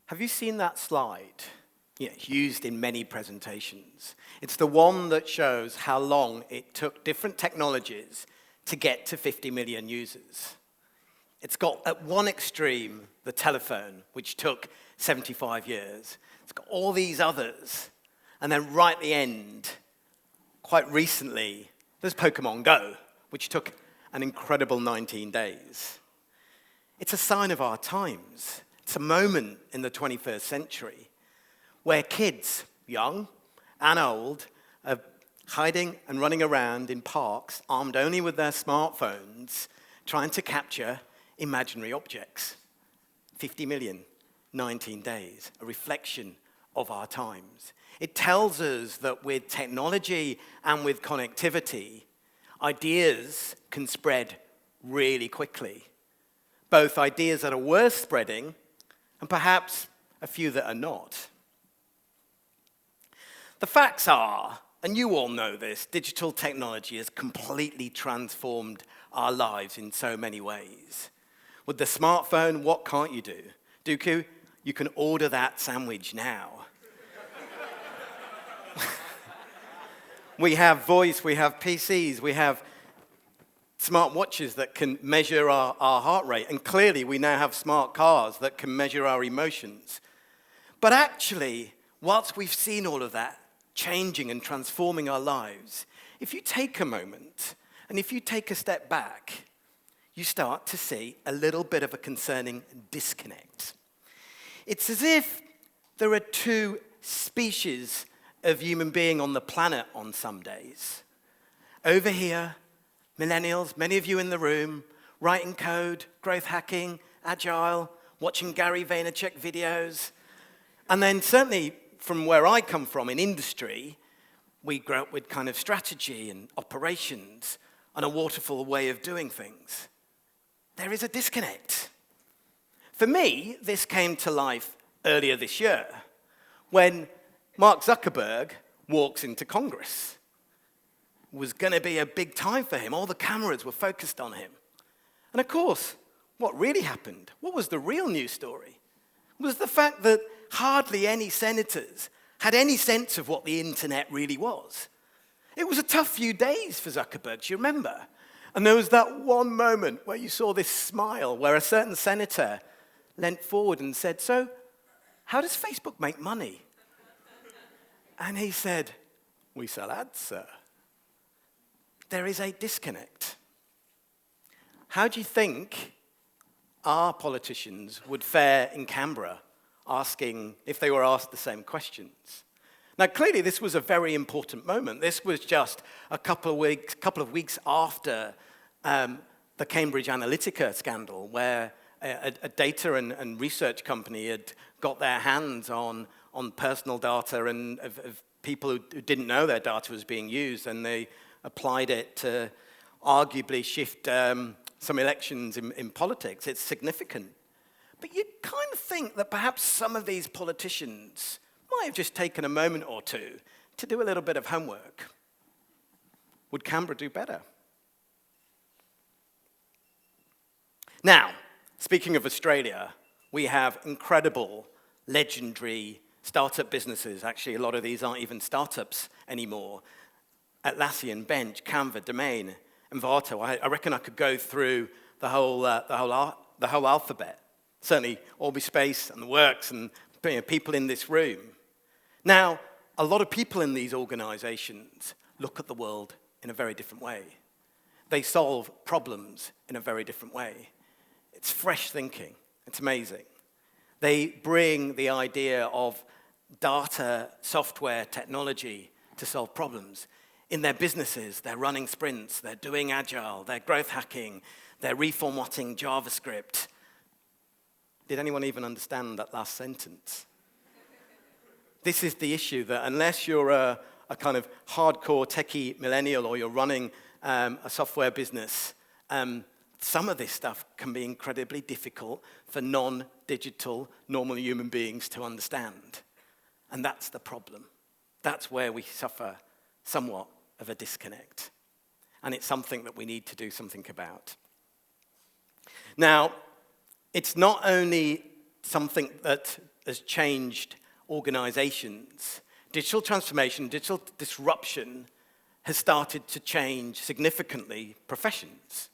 Have you seen that slide? Yeah, it's used in many presentations. It's the one that shows how long it took different technologies to get to 50 million users. It's got at one extreme the telephone, which took 75 years. It's got all these others. And then right at the end, quite recently, there's Pokemon Go, which took an incredible 19 days. It's a sign of our times. It's a moment in the 21st century where kids, young and old, are hiding and running around in parks, armed only with their smartphones, trying to capture imaginary objects. 50 million, 19 days, a reflection of our times. It tells us that with technology and with connectivity, ideas can spread really quickly. Both ideas that are worth spreading and perhaps a few that are not. The facts are, and you all know this, digital technology has completely transformed our lives in so many ways. With the smartphone, what can't you do? Dooku, you can order that sandwich now. We have voice, we have PCs, we have smart watches that can measure our heart rate. And clearly, we now have smart cars that can measure our emotions. But actually, whilst we've seen all of that changing and transforming our lives, if you take a moment and if you take a step back, you start to see a little bit of a concerning disconnect. It's as if there are two species of human being on the planet on some days. Over here, millennials, many of you in the room, writing code, growth hacking, agile, watching Gary Vaynerchuk videos. And then certainly from where I come from in industry, we grew up with kind of strategy and operations and a waterfall way of doing things. There is a disconnect. For me, this came to life earlier this year when Mark Zuckerberg walks into Congress. It was going to be a big time for him. All the cameras were focused on him. And of course, what really happened, what was the real news story, was the fact that hardly any senators had any sense of what the internet really was. It was a tough few days for Zuckerberg, do you remember? And there was that one moment where you saw this smile, where a certain senator leant forward and said, "So, how does Facebook make money?" And he said, "We sell ads, sir." There is a disconnect. How do you think our politicians would fare in Canberra asking if they were asked the same questions? Now, clearly, this was a very important moment. This was just a couple of weeks after the Cambridge Analytica scandal, where a data and research company had got their hands on personal data and of people who didn't know their data was being used, and they applied it to arguably shift some elections in politics. It's significant. But you kind of think that perhaps some of these politicians might have just taken a moment or two to do a little bit of homework. Would Canberra do better? Now, speaking of Australia, we have incredible, legendary startup businesses. Actually, a lot of these aren't even startups anymore. Atlassian, Bench, Canva, Domain, Envato. I reckon I could go through the whole alphabet. Certainly, Orbispace and the Works and people in this room. Now, a lot of people in these organizations look at the world in a very different way. They solve problems in a very different way. It's fresh thinking. It's amazing. They bring the idea of data, software, technology to solve problems. In their businesses, they're running sprints, they're doing agile, they're growth hacking, they're reformatting JavaScript. Did anyone even understand that last sentence? This is the issue, that unless you're a kind of hardcore techie millennial or you're running a software business, some of this stuff can be incredibly difficult for non-digital, normal human beings to understand. And that's the problem. That's where we suffer somewhat of a disconnect. And it's something that we need to do something about. Now, it's not only something that has changed organizations, digital transformation, digital disruption has started to change significantly professions.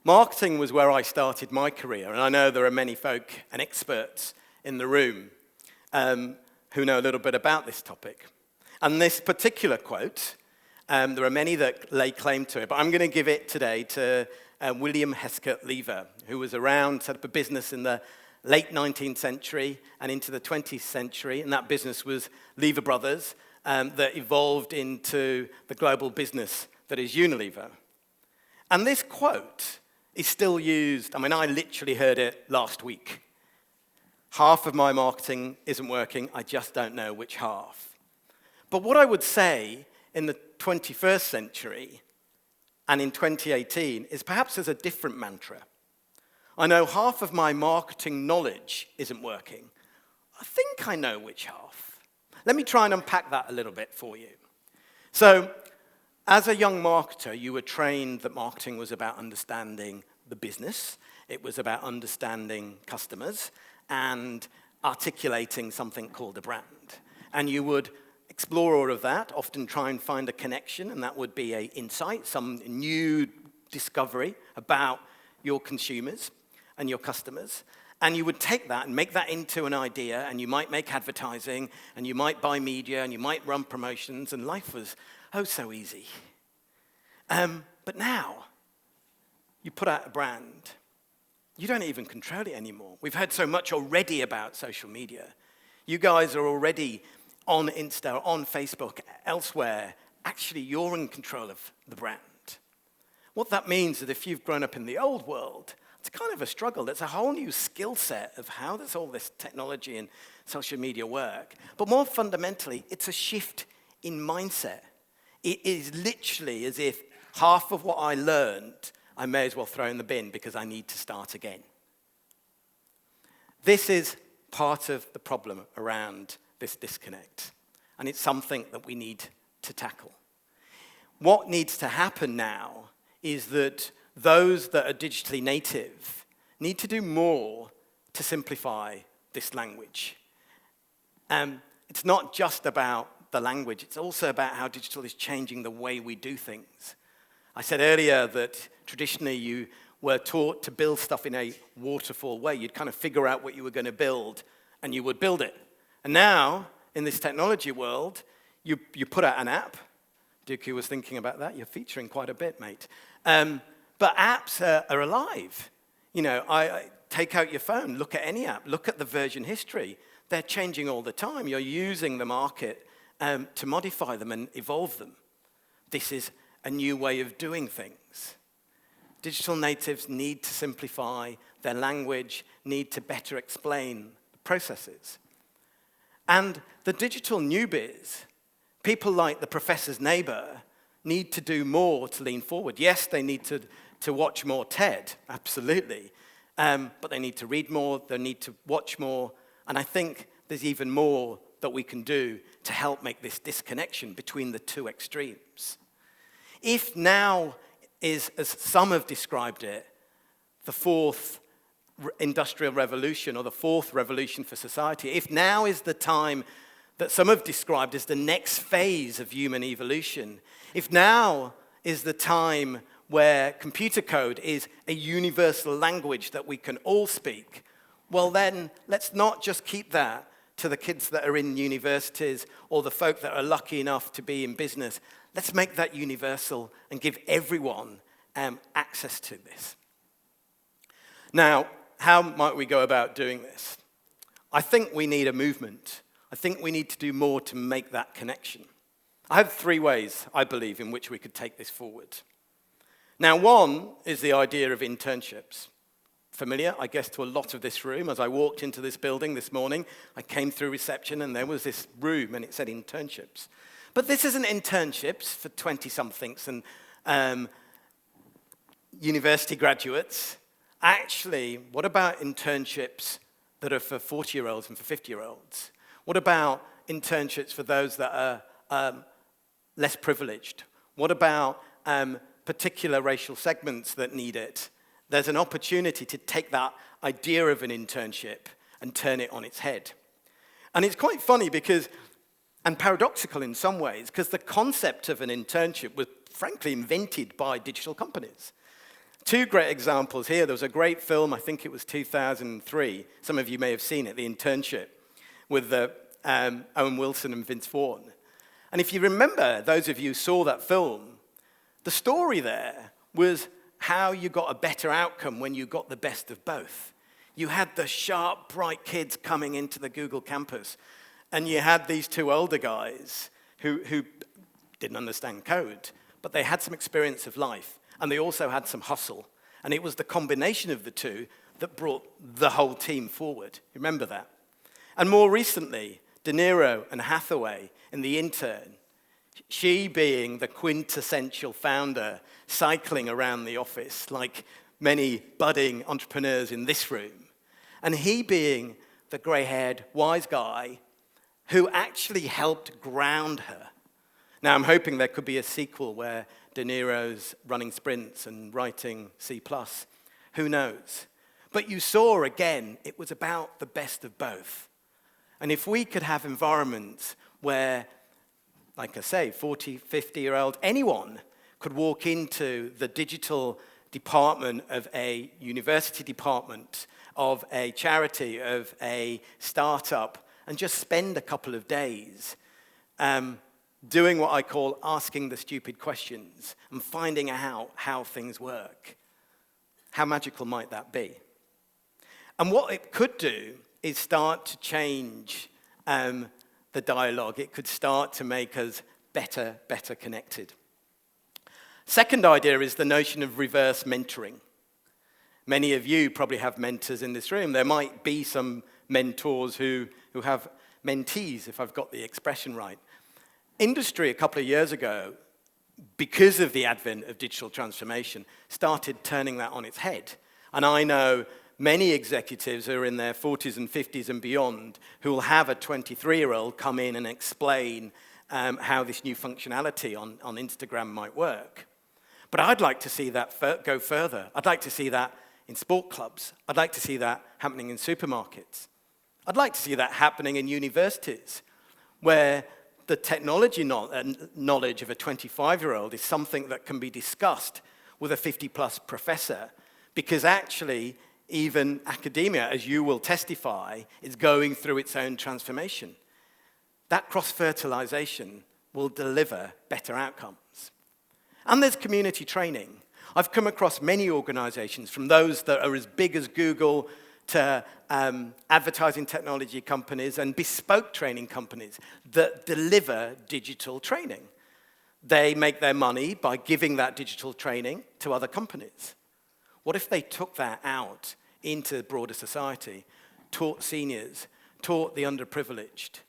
Marketing was where I started my career, and I know there are many folk and experts in the room who know a little bit about this topic. And this particular quote, there are many that lay claim to it, but I'm going to give it today to William Heskett Lever, who was around, set up a business in the late 19th century and into the 20th century, and that business was Lever Brothers, that evolved into the global business that is Unilever. And this quote is still used. I mean, I literally heard it last week. Half of my marketing isn't working, I just don't know which half. But what I would say in the 21st century and in 2018 is perhaps there's a different mantra. I know half of my marketing knowledge isn't working. I think I know which half. Let me try and unpack that a little bit for you. So, as a young marketer, you were trained that marketing was about understanding the business. It was about understanding customers and articulating something called a brand. And you would explore all of that, often try and find a connection, and that would be an insight, some new discovery about your consumers and your customers. And you would take that and make that into an idea, and you might make advertising, and you might buy media, and you might run promotions, and life was, oh, so easy. But now, you put out a brand. You don't even control it anymore. We've heard so much already about social media. You guys are already on Insta, on Facebook, elsewhere. Actually, you're in control of the brand. What that means is if you've grown up in the old world, it's kind of a struggle. There's a whole new skill set of how does all this technology and social media work. But more fundamentally, it's a shift in mindset. It is literally as if half of what I learned, I may as well throw in the bin because I need to start again. This is part of the problem around this disconnect, and it's something that we need to tackle. What needs to happen now is that those that are digitally native need to do more to simplify this language. It's not just about the language, it's also about how digital is changing the way we do things. I said earlier that traditionally you were taught to build stuff in a waterfall way. You'd kind of figure out what you were going to build, and you would build it. And now, in this technology world, you put out an app. Dooku was thinking about that. You're featuring quite a bit, mate. But apps are alive. You know, I take out your phone, look at any app, look at the version history. They're changing all the time. You're using the market to modify them and evolve them. This is a new way of doing things. Digital natives need to simplify their language, need to better explain the processes. And the digital newbies, people like the professor's neighbor, need to do more to lean forward. Yes, they need to watch more TED, absolutely. But they need to read more, they need to watch more. And I think there's even more that we can do to help make this disconnection between the two extremes. If now is, as some have described it, the fourth industrial revolution or the fourth revolution for society, if now is the time that some have described as the next phase of human evolution, if now is the time where computer code is a universal language that we can all speak, well then let's not just keep that to the kids that are in universities or the folk that are lucky enough to be in business. Let's make that universal and give everyone access to this. Now, how might we go about doing this? I think we need a movement. I think we need to do more to make that connection. I have 3 ways, I believe, in which we could take this forward. Now, one is the idea of internships. Familiar, I guess, to a lot of this room. As I walked into this building this morning, I came through reception and there was this room and it said internships. But this isn't internships for 20-somethings and university graduates. Actually, what about internships that are for 40-year-olds and for 50-year-olds? What about internships for those that are less privileged? What about particular racial segments that need it? There's an opportunity to take that idea of an internship and turn it on its head. And it's quite funny because, and paradoxical in some ways, because the concept of an internship was frankly invented by digital companies. Two great examples here. There was a great film, I think it was 2003. Some of you may have seen it, The Internship, with Owen Wilson and Vince Vaughn. And if you remember, those of you who saw that film, the story there was how you got a better outcome when you got the best of both. You had the sharp, bright kids coming into the Google campus, and you had these two older guys who didn't understand code, but they had some experience of life, and they also had some hustle. And it was the combination of the two that brought the whole team forward. Remember that? And more recently, De Niro and Hathaway in The Intern, she being the quintessential founder, cycling around the office like many budding entrepreneurs in this room, and he being the grey-haired wise guy who actually helped ground her. Now, I'm hoping there could be a sequel where De Niro's running sprints and writing C+. Who knows? But you saw, again, it was about the best of both. And if we could have environments where, like I say, 40, 50-year-old, anyone could walk into the digital department of a university department, of a charity, of a startup, and just spend a couple of days doing what I call asking the stupid questions and finding out how things work. How magical might that be? And what it could do is start to change the dialogue. It could start to make us better connected. Second idea is the notion of reverse mentoring. Many of you probably have mentors in this room. There might be some mentors who have mentees, if I've got the expression right. Industry a couple of years ago, because of the advent of digital transformation, started turning that on its head. And I know many executives who are in their 40s and 50s and beyond who will have a 23-year-old come in and explain how this new functionality on Instagram might work. But I'd like to see that go further. I'd like to see that in sport clubs. I'd like to see that happening in supermarkets. I'd like to see that happening in universities, where the technology knowledge of a 25-year-old is something that can be discussed with a 50-plus professor, because actually, even academia, as you will testify, is going through its own transformation. That cross-fertilization will deliver better outcomes. And there's community training. I've come across many organizations, from those that are as big as Google to advertising technology companies and bespoke training companies that deliver digital training. They make their money by giving that digital training to other companies. What if they took that out into broader society, taught seniors, taught the underprivileged?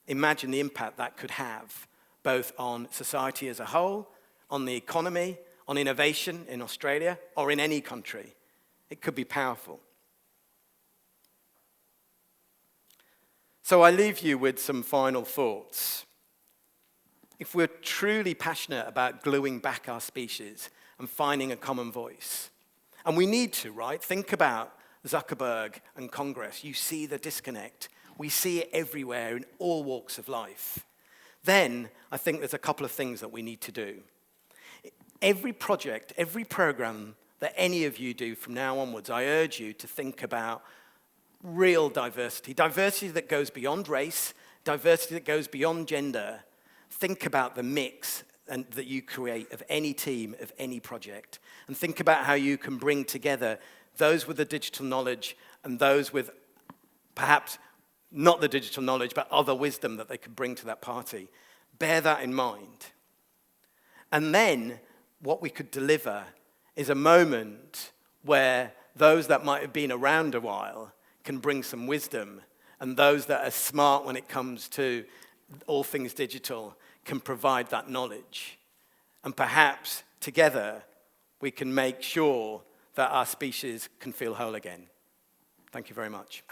Imagine the impact that could have, both on society as a whole, on the economy, on innovation in Australia, or in any country. It could be powerful. So I leave you with some final thoughts. If we're truly passionate about gluing back our species and finding a common voice, and we need to, right? Think about Zuckerberg and Congress. You see the disconnect. We see it everywhere in all walks of life. Then I think there's a couple of things that we need to do. Every project, every program that any of you do from now onwards, I urge you to think about real diversity. Diversity that goes beyond race, diversity that goes beyond gender. Think about the mix that you create of any team, of any project. And think about how you can bring together those with the digital knowledge and those with perhaps not the digital knowledge, but other wisdom that they could bring to that party. Bear that in mind. And then what we could deliver is a moment where those that might have been around a while can bring some wisdom, and those that are smart when it comes to all things digital can provide that knowledge. And perhaps together we can make sure that our species can feel whole again. Thank you very much.